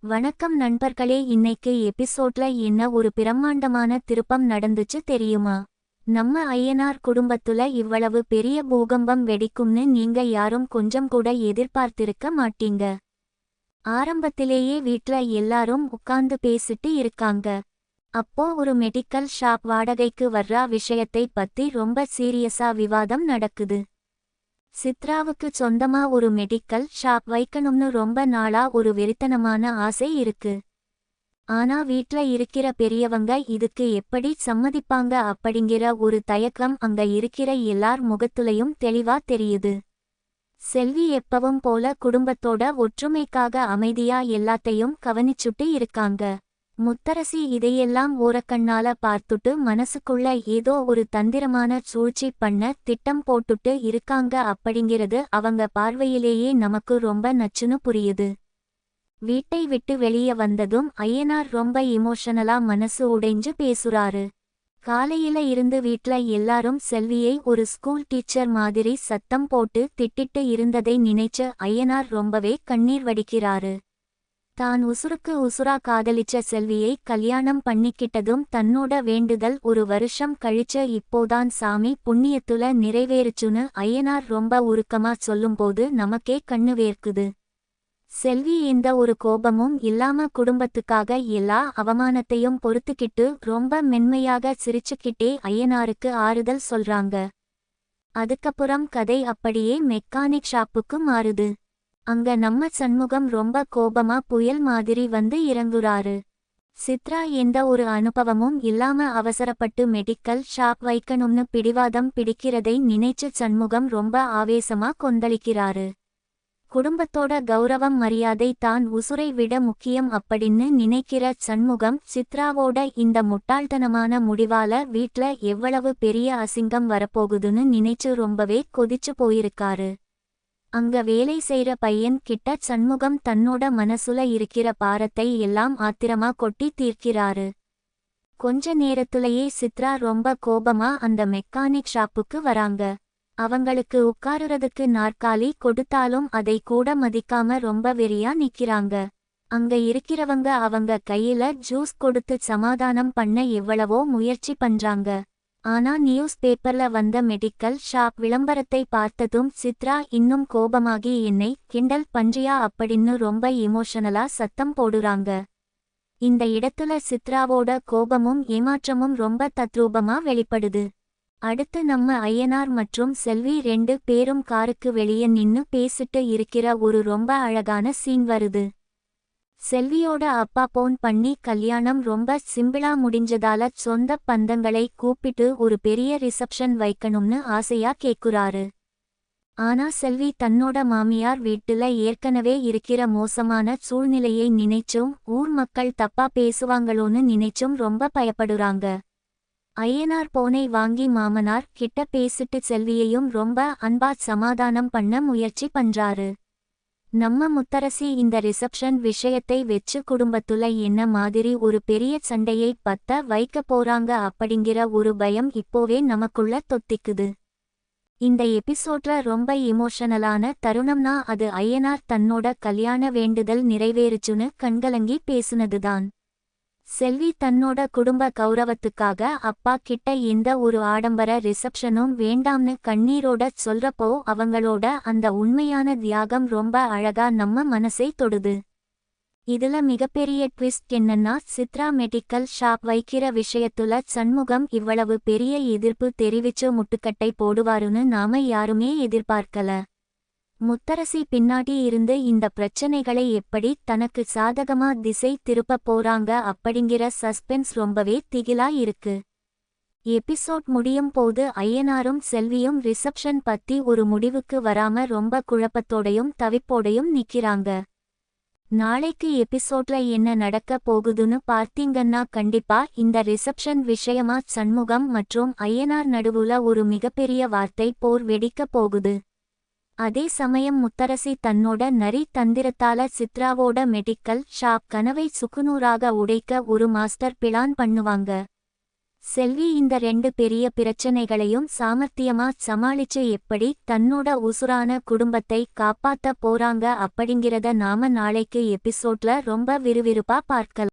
வணக்கம் நண்பர்களே, இன்னைக்கு எபிசோட்ல என்ன ஒரு பிரம்மாண்டமான திருப்பம் நடந்துச்சு தெரியுமா? நம்ம ஐயனார் குடும்பத்துல இவ்வளவு பெரிய பூகம்பம் வெடிக்கும்னு நீங்க யாரும் கொஞ்சம் கூட எதிர்பார்த்திருக்க மாட்டீங்க. ஆரம்பத்திலேயே வீட்ல எல்லாரும் உட்கார்ந்து பேசிட்டு இருக்காங்க. அப்போ ஒரு மெடிக்கல் ஷாப் வாடகைக்கு வர்ற விஷயத்தை பத்தி ரொம்ப சீரியஸா விவாதம் நடக்குது. சித்ராவுக்கு சொந்தமா ஒரு மெடிக்கல் ஷாப் வைக்கணும்னு ரொம்ப நாளா ஒரு வெறித்தனமான ஆசை இருக்கு. ஆனா வீட்ல இருக்கிற பெரியவங்க இதுக்கு எப்படி சம்மதிப்பாங்க அப்படிங்கிற ஒரு தயக்கம் அங்க இருக்கிற எல்லார் முகத்துலயும் தெளிவா தெரியுது. செல்வி எப்பவும் போல குடும்பத்தோட ஒற்றுமைக்காக அமைதியா எல்லாத்தையும் கவனிச்சுட்டு இருக்காங்க. முத்தரசி இதையெல்லாம் ஓரக்கண்ணால பார்த்துட்டு மனசுக்குள்ள ஏதோ ஒரு தந்திரமான சூழ்ச்சி பண்ண திட்டம் போட்டுட்டு இருக்காங்க அப்படிங்கிறது அவங்க பார்வையிலேயே நமக்கு ரொம்ப நச்சுன்னு புரியுது. வீட்டை விட்டு வெளியே வந்ததும் ஐயனார் ரொம்ப இமோஷனலா மனசு உடைஞ்சு பேசுறாரு. காலையில இருந்து வீட்ல எல்லாரும் செல்வியை ஒரு ஸ்கூல் டீச்சர் மாதிரி சத்தம் போட்டு திட்டிட்டு இருந்ததை நினைச்சு ஐயனார் ரொம்பவே கண்ணீர் வடிக்கிறாரு. தான் உசுருக்கு உசுரா காதலிச்ச செல்வியை கல்யாணம் பண்ணிக்கிட்டதும் தன்னோட வேண்டுதல் ஒரு வருஷம் கழிச்ச இப்போதான் சாமி புண்ணியத்துல நிறைவேறுச்சுன்னு ஐயனார் ரொம்ப உருக்கமா சொல்லும்போது நமக்கே கண்ணு வேர்க்குது. செல்வி எந்த ஒரு கோபமும் இல்லாம குடும்பத்துக்காக எல்லா அவமானத்தையும் பொறுத்துக்கிட்டு ரொம்ப மென்மையாக சிரிச்சுக்கிட்டே ஐயனாருக்கு ஆறுதல் சொல்றாங்க. அதுக்கப்புறம் கதை அப்படியே மெக்கானிக் ஷாப்புக்கு மாறுது. அங்க நம்ம சண்முகம் ரொம்ப கோபமா புயல் மாதிரி வந்து இறங்குறாரு. சித்ரா எந்த ஒரு அனுபவமும் இல்லாம அவசரப்பட்டு மெடிக்கல் ஷாப் வைக்கணும்னு பிடிவாதம் பிடிக்கிறதை நினைச்சு சண்முகம் ரொம்ப ஆவேசமா கொந்தளிக்கிறாரு. குடும்பத்தோட கௌரவம் மரியாதை தான் உசுரை விட முக்கியம் அப்படின்னு நினைக்கிற சண்முகம் சித்ராவோட இந்த முட்டாள்தனமான முடிவால வீட்ல எவ்வளவு பெரிய அசிங்கம் வரப்போகுதுன்னு நினைச்சு ரொம்பவே கொதிச்சு போயிருக்காரு. அங்க வேலை செய்ற பையன் கிட்ட சண்முகம் தன்னோட மனசுல இருக்கிற பாரத்தை எல்லாம் ஆத்திரமா கொட்டி தீர்க்கிறாரு. கொஞ்ச நேரத்துலயே சித்ரா ரொம்ப கோபமா அந்த மெக்கானிக் ஷாப்புக்கு வராங்க. அவங்களுக்கு உட்காருறதுக்கு நாற்காலி கொடுத்தாலும் அதை கூட மதிக்காம ரொம்ப வெறியா நிக்கிறாங்க. அங்க இருக்கிறவங்க அவங்க கையில ஜூஸ் கொடுத்து சமாதானம் பண்ண எவ்வளவோ முயற்சி பண்றாங்க. ஆனா நியூஸ் பேப்பர்ல வந்த மெடிக்கல் ஷாப் விளம்பரத்தை பார்த்ததும் சித்ரா இன்னும் கோபமாகி என்னை கிண்டல் பண்றியா அப்படின்னு ரொம்ப எமோஷனலா சத்தம் போடுறாங்க. இந்த இடத்துல சித்ராவோட கோபமும் ஏமாற்றமும் ரொம்ப தத்ரூபமா வெளிப்படுது. அடுத்து நம்ம ஐயனார் மற்றும் செல்வி 2 பேரும் காருக்கு வெளியே நின்னு பேசிட்டு இருக்கிற ஒரு ரொம்ப அழகான சீன் வருது. செல்வியோட அப்பா போன் பண்ணி கல்யாணம் ரொம்ப சிம்பிளா முடிஞ்சதால சொந்த பந்தங்களை கூப்பிட்டு ஒரு பெரிய ரிசப்ஷன் வைக்கணும்னு ஆசையா கேக்குறாரு. ஆனா செல்வி தன்னோட மாமியார் வீட்டுல ஏற்கனவே இருக்கிற மோசமான சூழ்நிலையை நினைச்சும் ஊர் மக்கள் தப்பா பேசுவாங்களோன்னு நினைச்சும் ரொம்ப பயப்படுறாங்க. ஐயனார் போனை வாங்கி மாமனார் கிட்ட பேசிட்டு செல்வியையும் ரொம்ப அன்பா சமாதானம் பண்ண முயற்சி பண்றாரு. நம்ம முத்தரசி இந்த ரிசப்ஷன் விஷயத்தை வெச்சு குடும்பத்துல என்ன மாதிரி ஒரு பெரிய சண்டையை பத்த வைக்க போறாங்க அப்படிங்கிற ஒரு பயம் இப்போவே நமக்குள்ள தொத்திக்குது. இந்த எபிசோட்ல ரொம்ப இமோஷனலான தருணம்னா அது ஐயனார் தன்னோட கல்யாண வேண்டுதல் நிறைவேறுச்சுன்னு கண்கலங்கி பேசுனதுதான். செல்வி தன்னோட குடும்ப கௌரவத்துக்காக அப்பா கிட்ட எந்த ஒரு ஆடம்பர ரிசப்ஷனும் வேண்டாம்னு கண்ணீரோட சொல்றப்போ அவங்களோட அந்த உண்மையான தியாகம் ரொம்ப அழகா நம்ம மனசை தொடுது. இதுல மிகப்பெரிய ட்விஸ்ட் என்னன்னா சித்ரா மெடிக்கல் ஷாப் வைக்கிற விஷயத்துல சண்முகம் இவ்வளவு பெரிய எதிர்ப்பு தெரிவிச்சு முட்டுக்கட்டை போடுவாருன்னு நாம யாருமே எதிர்பார்க்கல. முத்தரசி பின்னாடி இருந்து இந்த பிரச்சனைகளை எப்படி தனக்கு சாதகமா திசை திருப்ப போறாங்க அப்படிங்கிற சஸ்பென்ஸ் ரொம்பவே திகிலா இருக்கு. எபிசோட் முடியும் போது ஐயனாரும் செல்வியும் ரிசப்ஷன் பத்தி ஒரு முடிவுக்கு வராம ரொம்ப குழப்பத்தோடையும் தவிப்போடையும் நிக்கிறாங்க. நாளைக்கு எபிசோட்ல என்ன நடக்க போகுதுன்னு பார்த்தீங்கன்னா கண்டிப்பா இந்த ரிசப்ஷன் விஷயமா சண்முகம் மற்றும் ஐயனார் நடுவுல ஒரு மிகப்பெரிய வார்த்தை போர் வெடிக்க போகுது. அதே சமயம் முத்தரசி தன்னோட நரி தந்திரத்தால சித்ராவோட மெடிக்கல் ஷாப் கனவை சுக்குநூறாக உடைக்க ஒரு மாஸ்டர் பிளான் பண்ணுவாங்க. செல்வி இந்த 2 பெரிய பிரச்சனைகளையும் சாமர்த்தியமா சமாளிச்சு எப்படி தன்னோட உசுரான குடும்பத்தை காப்பாத்த போறாங்க அப்படிங்கிறத நாம நாளைக்கு எபிசோட்ல ரொம்ப விறுவிறுப்பா பார்க்கலாம்.